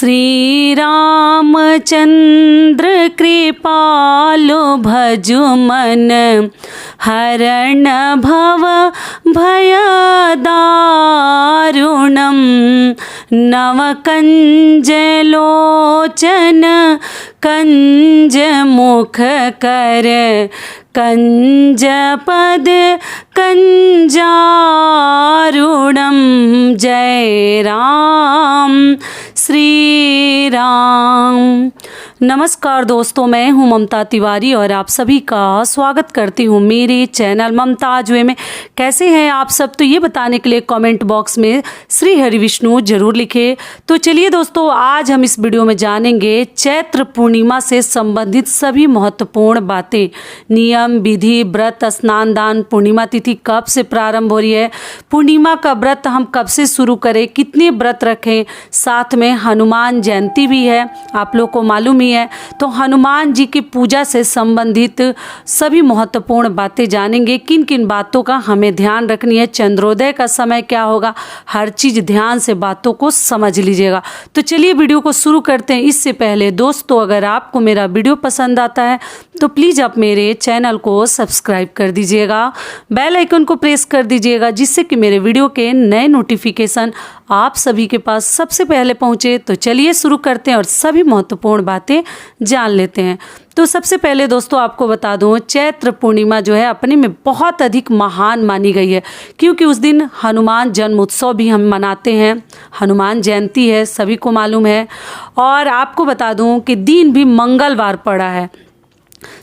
श्री रामचंद्र कृपालु भजु मन हरण भव भयदारुणं नवकंजलोचन कंजमुखकर कंजपद कंजारुणं। जय राम श्री राम। नमस्कार दोस्तों, मैं हूं ममता तिवारी और आप सभी का स्वागत करती हूं मेरे चैनल ममताज वे में। कैसे हैं आप सब, तो ये बताने के लिए कमेंट बॉक्स में श्री हरि विष्णु जरूर लिखें। तो चलिए दोस्तों, आज हम इस वीडियो में जानेंगे चैत्र पूर्णिमा से संबंधित सभी महत्वपूर्ण बातें, नियम, विधि, व्रत, स्नान, दान, पूर्णिमा तिथि कब से प्रारंभ हो रही है, पूर्णिमा का व्रत हम कब से शुरू करें, कितने व्रत रखें, साथ में हनुमान जयंती भी है, आप लोग को मालूम ही है। तो हनुमान जी की पूजा से संबंधित सभी महत्वपूर्ण बातें जानेंगे, किन किन बातों का हमें ध्यान रखनी है, चंद्रोदय का समय क्या होगा, हर चीज ध्यान से बातों को समझ लीजिएगा। तो चलिए वीडियो को शुरू करते हैं। इससे पहले दोस्तों, अगर आपको मेरा वीडियो पसंद आता है तो प्लीज़ आप मेरे चैनल को सब्सक्राइब कर दीजिएगा, बेल आइकन को प्रेस कर दीजिएगा, जिससे कि मेरे वीडियो के नए नोटिफिकेशन आप सभी के पास सबसे पहले पहुंचे। तो चलिए शुरू करते हैं और सभी महत्वपूर्ण बातें जान लेते हैं। तो सबसे पहले दोस्तों आपको बता दूं, चैत्र पूर्णिमा जो है अपने में बहुत अधिक महान मानी गई है, क्योंकि उस दिन हनुमान जन्म उत्सव भी हम मनाते हैं, हनुमान जयंती है, सभी को मालूम है। और आपको बता दूं कि दिन भी मंगलवार पड़ा है।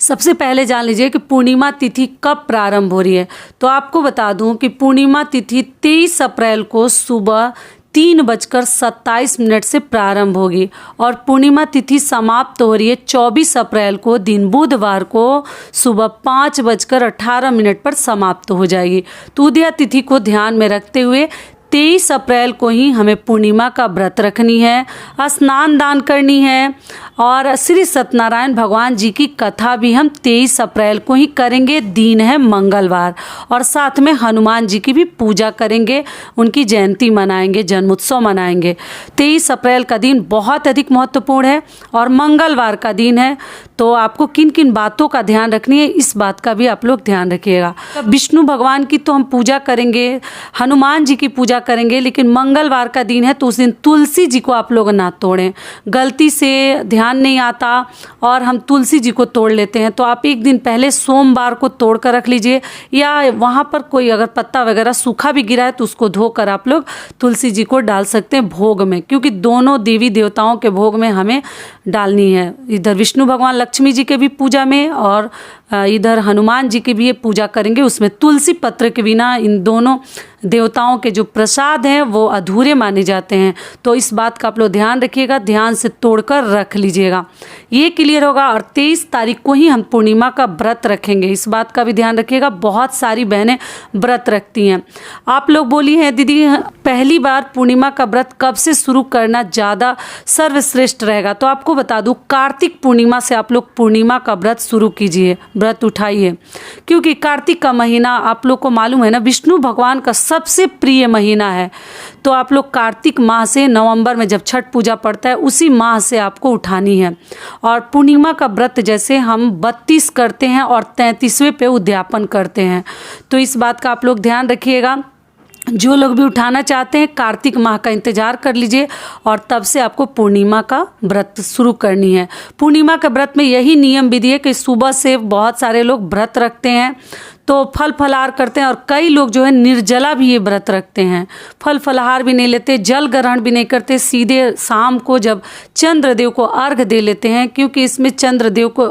सबसे पहले जान लीजिए कि पूर्णिमा तिथि कब प्रारंभ हो रही है। तो आपको बता दूं कि पूर्णिमा तिथि 23 अप्रैल को सुबह 3:27 से प्रारंभ होगी और पूर्णिमा तिथि समाप्त हो रही है 24 अप्रैल को दिन बुधवार को सुबह 5:18 पर समाप्त हो जाएगी। तो उदया तिथि को ध्यान में रखते हुए 23 अप्रैल को ही हमें पूर्णिमा का व्रत रखनी है, स्नान दान करनी है और श्री सत्यनारायण भगवान जी की कथा भी हम 23 अप्रैल को ही करेंगे। दिन है मंगलवार और साथ में हनुमान जी की भी पूजा करेंगे, उनकी जयंती मनाएंगे, जन्मोत्सव मनाएंगे। 23 अप्रैल का दिन बहुत अधिक महत्वपूर्ण है और मंगलवार का दिन है। तो आपको किन किन बातों का ध्यान रखनी है, इस बात का भी आप लोग ध्यान रखिएगा। विष्णु भगवान की तो हम पूजा करेंगे, हनुमान जी की पूजा करेंगे, लेकिन मंगलवार का दिन है तो उस दिन तुलसी जी को आप लोग ना तोड़ें। गलती से ध्यान नहीं आता और हम तुलसी जी को तोड़ लेते हैं, तो आप एक दिन पहले सोमवार को तोड़ कर रख लीजिए, या वहाँ पर कोई अगर पत्ता वगैरह सूखा भी गिरा है तो उसको धोकर आप लोग तुलसी जी को डाल सकते हैं भोग में, क्योंकि दोनों देवी देवताओं के भोग में हमें डालनी है। इधर विष्णु भगवान लक्ष्मी जी के भी पूजा में और इधर हनुमान जी की भी ये पूजा करेंगे, उसमें तुलसी पत्र के बिना इन दोनों देवताओं के जो प्रसाद हैं वो अधूरे माने जाते हैं। तो इस बात का आप लोग ध्यान रखिएगा, ध्यान से तोड़कर रख लीजिएगा, ये क्लियर होगा। और 23 तारीख को ही हम पूर्णिमा का व्रत रखेंगे, इस बात का भी ध्यान रखिएगा। बहुत सारी बहनें व्रत रखती हैं। आप लोग बोली हैं दीदी पहली बार पूर्णिमा का व्रत कब से शुरू करना ज़्यादा सर्वश्रेष्ठ रहेगा। तो आपको बता दूं, कार्तिक पूर्णिमा से आप लोग पूर्णिमा का व्रत शुरू कीजिए, व्रत उठाइए, क्योंकि कार्तिक का महीना आप लोग को मालूम है ना, विष्णु भगवान का सबसे प्रिय महीना है। तो आप लोग कार्तिक माह से, नवंबर में जब छठ पूजा पड़ता है उसी माह से आपको उठानी है। और पूर्णिमा का व्रत जैसे हम 32 करते हैं और 33वें पे उद्यापन करते हैं, तो इस बात का आप लोग ध्यान रखिएगा। जो लोग भी उठाना चाहते हैं कार्तिक माह का इंतजार कर लीजिए और तब से आपको पूर्णिमा का व्रत शुरू करनी है। पूर्णिमा के व्रत में यही नियम विधि है कि सुबह से बहुत सारे लोग व्रत रखते हैं, तो फल फलहार करते हैं और कई लोग जो है निर्जला भी ये व्रत रखते हैं, फल फलहार भी नहीं लेते, जल ग्रहण भी नहीं करते, सीधे शाम को जब चंद्रदेव को अर्घ दे लेते हैं, क्योंकि इसमें चंद्रदेव को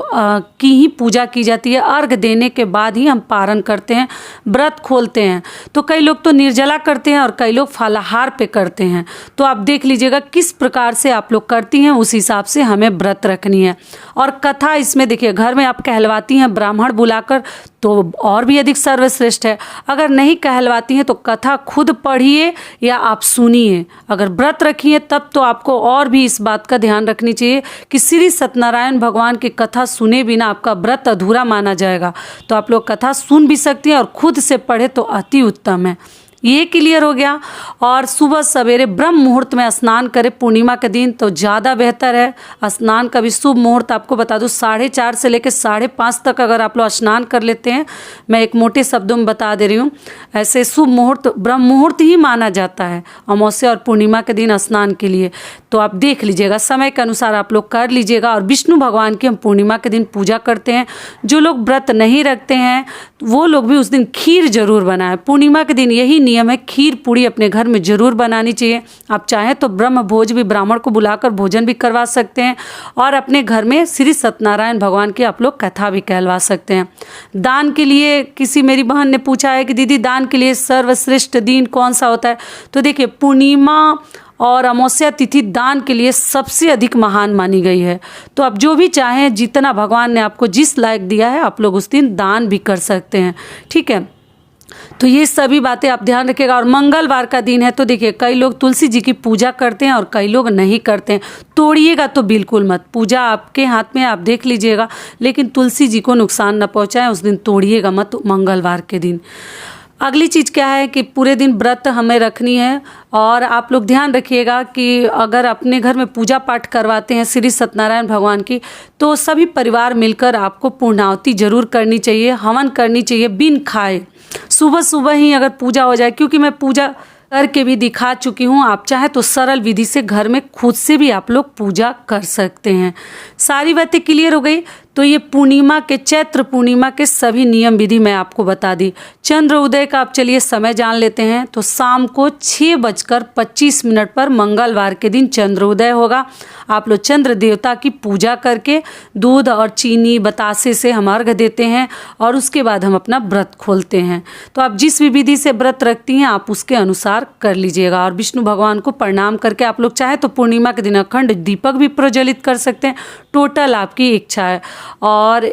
की ही पूजा की जाती है। अर्घ देने के बाद ही हम पारण करते हैं, व्रत खोलते हैं। तो कई लोग तो निर्जला करते हैं और कई लोग फलाहार पे करते हैं। तो आप देख लीजिएगा किस प्रकार से आप लोग करती हैं, उस हिसाब से हमें व्रत रखनी है। और कथा इसमें देखिए, घर में आप कहलवाती हैं ब्राह्मण बुलाकर तो और भी अधिक सर्वश्रेष्ठ है। अगर नहीं कहलवाती हैं तो कथा खुद पढ़िए या आप सुनिए। अगर व्रत रखिए तब तो आपको और भी इस बात का ध्यान रखनी चाहिए कि श्री सत्यनारायण भगवान की कथा सुने बिना आपका व्रत अधूरा माना जाएगा। तो आप लोग कथा सुन भी सकती हैं और खुद से पढ़े तो अति उत्तम है। ये क्लियर हो गया। और सुबह सवेरे ब्रह्म मुहूर्त में स्नान करें पूर्णिमा के दिन तो ज़्यादा बेहतर है। स्नान का भी शुभ मुहूर्त आपको बता दूँ 4:30 से लेकर 5:30 तक अगर आप लोग स्नान कर लेते हैं, मैं एक मोटे शब्दों में बता दे रही हूँ, ऐसे शुभ मुहूर्त ब्रह्म मुहूर्त ही माना जाता है अमावस्या और पूर्णिमा के दिन स्नान के लिए। तो आप देख लीजिएगा, समय के अनुसार आप लोग कर लीजिएगा। और विष्णु भगवान की हम पूर्णिमा के दिन पूजा करते हैं। जो लोग व्रत नहीं रखते हैं वो लोग भी उस दिन खीर जरूर बनाएं। पूर्णिमा के दिन यही नियम है, खीर पूड़ी अपने घर में जरूर बनानी चाहिए। आप चाहें तो ब्रह्म भोज भी ब्राह्मण को बुलाकर भोजन भी करवा सकते हैं और अपने घर में श्री सत्यनारायण भगवान की आप लोग कथा भी कहलवा सकते हैं। दान के लिए किसी मेरी बहन ने पूछा है कि दीदी दान के लिए सर्वश्रेष्ठ दिन कौन सा होता है, तो देखिए पूर्णिमा और अमावस्या तिथि दान के लिए सबसे अधिक महान मानी गई है। तो आप जो भी चाहें, जितना भगवान ने आपको जिस लायक दिया है आप लोग उस दिन दान भी कर सकते हैं, ठीक है। तो ये सभी बातें आप ध्यान रखिएगा। और मंगलवार का दिन है तो देखिए कई लोग तुलसी जी की पूजा करते हैं और कई लोग नहीं करते हैं। तोड़िएगा तो बिल्कुल मत, पूजा आपके हाथ में, आप देख लीजिएगा, लेकिन तुलसी जी को नुकसान न पहुंचाएं, उस दिन तोड़िएगा मत मंगलवार के दिन। अगली चीज़ क्या है कि पूरे दिन व्रत हमें रखनी है। और आप लोग ध्यान रखिएगा कि अगर अपने घर में पूजा पाठ करवाते हैं श्री सत्यनारायण भगवान की, तो सभी परिवार मिलकर आपको पूर्णाहुति जरूर करनी चाहिए, हवन करनी चाहिए बिन खाए। सुबह सुबह ही अगर पूजा हो जाए, क्योंकि मैं पूजा करके भी दिखा चुकी हूँ, आप चाहे तो सरल विधि से घर में खुद से भी आप लोग पूजा कर सकते हैं। सारी बातें क्लियर हो गई। तो ये पूर्णिमा के, चैत्र पूर्णिमा के सभी नियम विधि मैं आपको बता दी। चंद्र उदय का आप चलिए समय जान लेते हैं। तो शाम को 6:25 पर मंगलवार के दिन चंद्र उदय होगा। आप लोग चंद्र देवता की पूजा करके दूध और चीनी बतासे से हम अर्घ देते हैं और उसके बाद हम अपना व्रत खोलते हैं। तो आप जिस भी विधि से व्रत रखती हैं आप उसके अनुसार कर लीजिएगा। और विष्णु भगवान को प्रणाम करके आप लोग चाहे तो पूर्णिमा के दिन अखंड दीपक भी प्रज्वलित कर सकते हैं। टोटल आपकी इच्छा है। और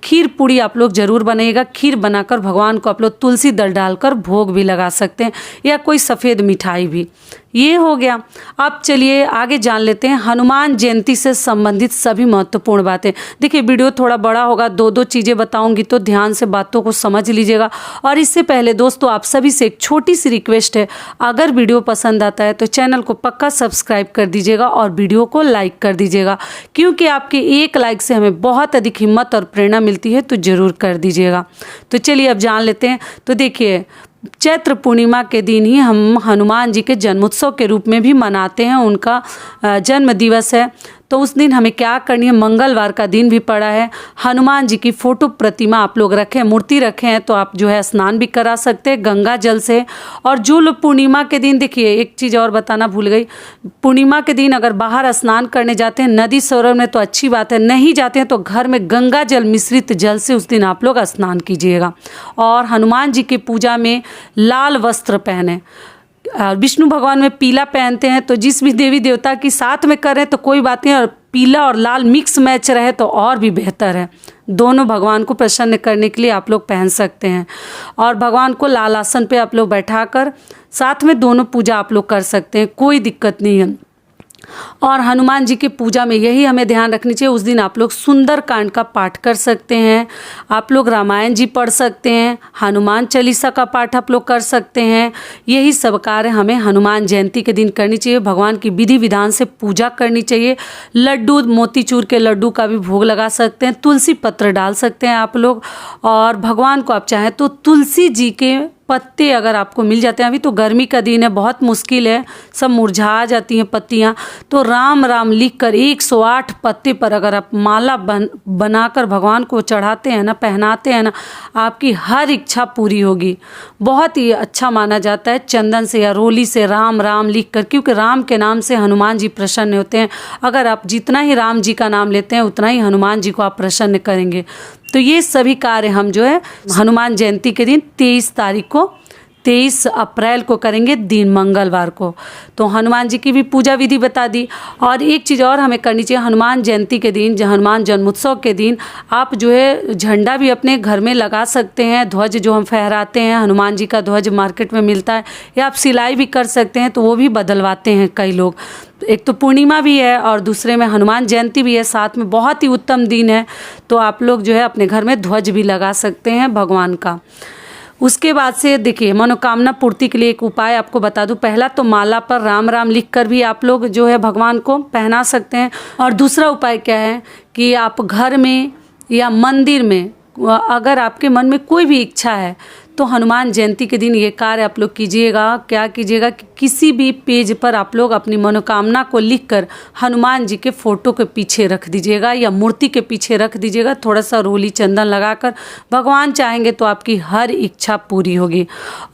खीर पूड़ी आप लोग जरूर बनाइएगा। खीर बनाकर भगवान को आप लोग तुलसी दल डालकर भोग भी लगा सकते हैं, या कोई सफ़ेद मिठाई भी। ये हो गया। अब चलिए आगे जान लेते हैं हनुमान जयंती से संबंधित सभी महत्वपूर्ण बातें। देखिए वीडियो थोड़ा बड़ा होगा, 2-2 चीज़ें बताऊंगी तो ध्यान से बातों को समझ लीजिएगा। और इससे पहले दोस्तों आप सभी से एक छोटी सी रिक्वेस्ट है, अगर वीडियो पसंद आता है तो चैनल को पक्का सब्सक्राइब कर दीजिएगा और वीडियो को लाइक कर दीजिएगा, क्योंकि आपके एक लाइक से हमें बहुत अधिक हिम्मत और प्रेरणा मिलती है, तो ज़रूर कर दीजिएगा। तो चलिए अब जान लेते हैं। तो देखिए चैत्र पूर्णिमा के दिन ही हम हनुमान जी के जन्मोत्सव के रूप में भी मनाते हैं, उनका जन्म दिवस है। तो उस दिन हमें क्या करनी है, मंगलवार का दिन भी पड़ा है। हनुमान जी की फोटो प्रतिमा आप लोग रखें, मूर्ति रखे हैं तो आप जो है स्नान भी करा सकते हैं गंगा जल से। और जो लोग पूर्णिमा के दिन, देखिए एक चीज़ और बताना भूल गई, पूर्णिमा के दिन अगर बाहर स्नान करने जाते हैं नदी सरोवर में तो अच्छी बात है, नहीं जाते हैं तो घर में गंगा जल मिश्रित जल से उस दिन आप लोग स्नान कीजिएगा। और हनुमान जी की पूजा में लाल वस्त्र पहने। विष्णु भगवान में पीला पहनते हैं, तो जिस भी देवी देवता की साथ में करें तो कोई बात नहीं, और पीला और लाल मिक्स मैच रहे तो और भी बेहतर है। दोनों भगवान को प्रसन्न करने के लिए आप लोग पहन सकते हैं। और भगवान को लाल आसन पे आप लोग बैठाकर साथ में दोनों पूजा आप लोग कर सकते हैं, कोई दिक्कत नहीं है। और हनुमान जी की पूजा में यही हमें ध्यान रखनी चाहिए, उस दिन आप लोग सुंदर कांड का पाठ कर सकते हैं, आप लोग रामायण जी पढ़ सकते हैं, हनुमान चालीसा का पाठ आप लोग कर सकते हैं। यही सब कार्य हमें हनुमान जयंती के दिन करनी चाहिए। भगवान की विधि विधान से पूजा करनी चाहिए। लड्डू, मोतीचूर के लड्डू का भी भोग लगा सकते हैं, तुलसी पत्र डाल सकते हैं आप लोग। और भगवान को आप चाहें तो तुलसी जी के पत्ते अगर आपको मिल जाते हैं, अभी तो गर्मी का दिन है, बहुत मुश्किल है, सब मुरझा जाती हैं पत्तियां, तो राम राम लिखकर 108 पत्ते पर अगर आप माला बनाकर भगवान को चढ़ाते हैं ना, पहनाते हैं ना, आपकी हर इच्छा पूरी होगी। बहुत ही अच्छा माना जाता है चंदन से या रोली से राम राम लिखकर, क्योंकि राम के नाम से हनुमान जी प्रसन्न होते हैं। अगर आप जितना ही राम जी का नाम लेते हैं उतना ही हनुमान जी को आप प्रसन्न करेंगे। तो ये सभी कार्य हम जो है हनुमान जयंती के दिन 23 अप्रैल को करेंगे, दिन मंगलवार को। तो हनुमान जी की भी पूजा विधि बता दी। और एक चीज़ और हमें करनी चाहिए, हनुमान जयंती के दिन, हनुमान जन्मोत्सव के दिन आप जो है झंडा भी अपने घर में लगा सकते हैं। ध्वज जो हम फहराते हैं, हनुमान जी का ध्वज मार्केट में मिलता है, या आप सिलाई भी कर सकते हैं, तो वो भी बदलवाते हैं कई लोग। एक तो पूर्णिमा भी है और दूसरे में हनुमान जयंती भी है, साथ में बहुत ही उत्तम दिन है। तो आप लोग जो है अपने घर में ध्वज भी लगा सकते हैं भगवान का। उसके बाद से देखिए मनोकामना पूर्ति के लिए एक उपाय आपको बता दूं। पहला तो माला पर राम राम लिखकर भी आप लोग जो है भगवान को पहना सकते हैं। और दूसरा उपाय क्या है कि आप घर में या मंदिर में अगर आपके मन में कोई भी इच्छा है तो हनुमान जयंती के दिन ये कार्य आप लोग कीजिएगा। क्या कीजिएगा कि किसी भी पेज पर आप लोग अपनी मनोकामना को लिखकर हनुमान जी के फोटो के पीछे रख दीजिएगा या मूर्ति के पीछे रख दीजिएगा, थोड़ा सा रोली चंदन लगाकर। भगवान चाहेंगे तो आपकी हर इच्छा पूरी होगी।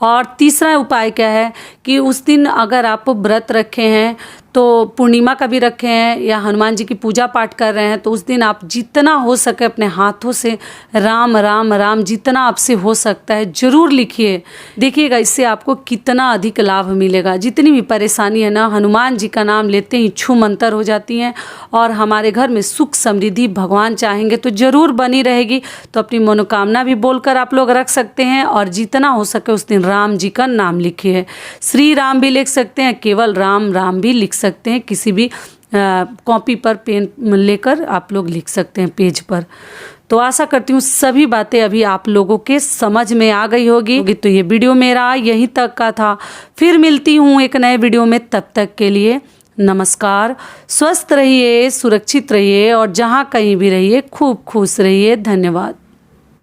और तीसरा उपाय क्या है कि उस दिन अगर आप व्रत रखे हैं तो पूर्णिमा का भी रखे हैं या हनुमान जी की पूजा पाठ कर रहे हैं तो उस दिन आप जितना हो सके अपने हाथों से राम राम राम जितना आपसे हो सकता है ज़रूर लिखिए। देखिएगा इससे आपको कितना अधिक लाभ मिलेगा। जितनी भी परेशानी है ना, हनुमान जी का नाम लेते ही छू मंतर हो जाती हैं और हमारे घर में सुख समृद्धि भगवान चाहेंगे तो ज़रूर बनी रहेगी। तो अपनी मनोकामना भी बोलकर आप लोग रख सकते हैं और जितना हो सके उस दिन राम जी का नाम लिखिए। श्री राम भी लिख सकते हैं, केवल राम राम भी लिख सकते हैं। किसी भी कॉपी पर पेन लेकर आप लोग लिख सकते हैं पेज पर। तो आशा करती हूँ सभी बातें अभी आप लोगों के समझ में आ गई होगी। तो ये वीडियो मेरा यहीं तक का था। फिर मिलती हूँ एक नए वीडियो में, तब तक के लिए नमस्कार। स्वस्थ रहिए, सुरक्षित रहिए और जहाँ कहीं भी रहिए खूब खुश रहिए। धन्यवाद।